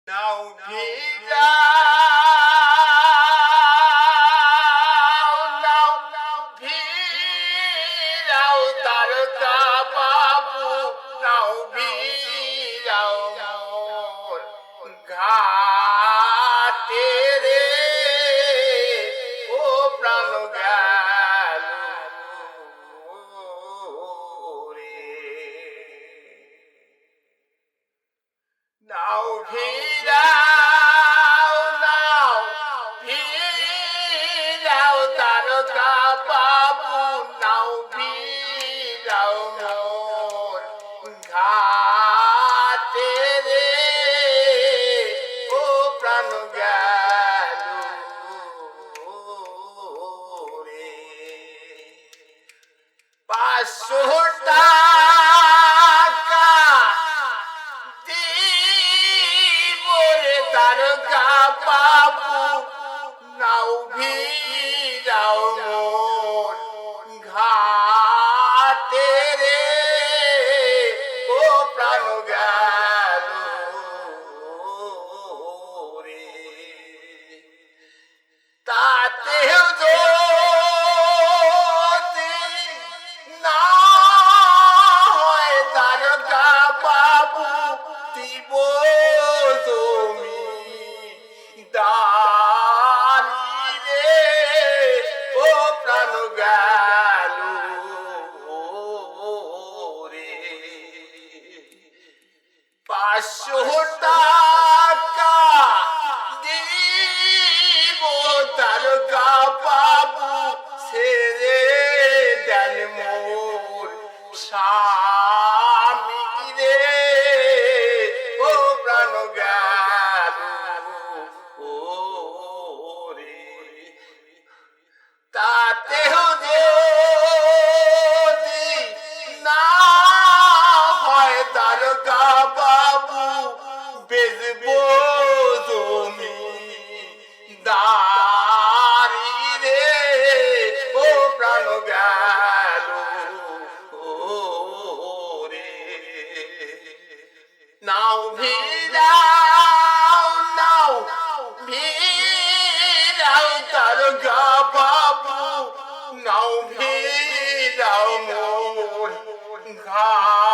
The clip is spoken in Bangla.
নাও ভিড়াও, নাও ভিড়াও দ্বারকা বাবু, নাও ভিড়াও মোর ঘাটে রে, ও প্রাণ গেল রে। নাও ভিড়াও, নাও ভিড়াও দ্বারকা বাবু, নাও ভিড়াও মোর ঘাটে রে, ও প্রাণ গেল রে। 500 টাকা দিব রে দ্বারকা বাবু, নাও ভিড়াও মোর ঘাটে রে, ও প্রাণ গেল রে। তাতেও যদি না হয় দ্বারকা বাবু, দিব তুমি দানি রে, ও প্রাণ গেল রে। 500 টাকা দিব দ্বারকা বাবু, ছেড়ে দেন মোর স্বামী রে, ও প্রাণ গেল রে। তাতেও যদি না হয় দ্বারকা বাবু, বেচবো জমি দারি রে, ও প্রাণ গেল রে। নাও ভিড়াও, নাও ভিড়াও দ্বারকা বাবু, নাও ভিড়াও মোর ঘাটে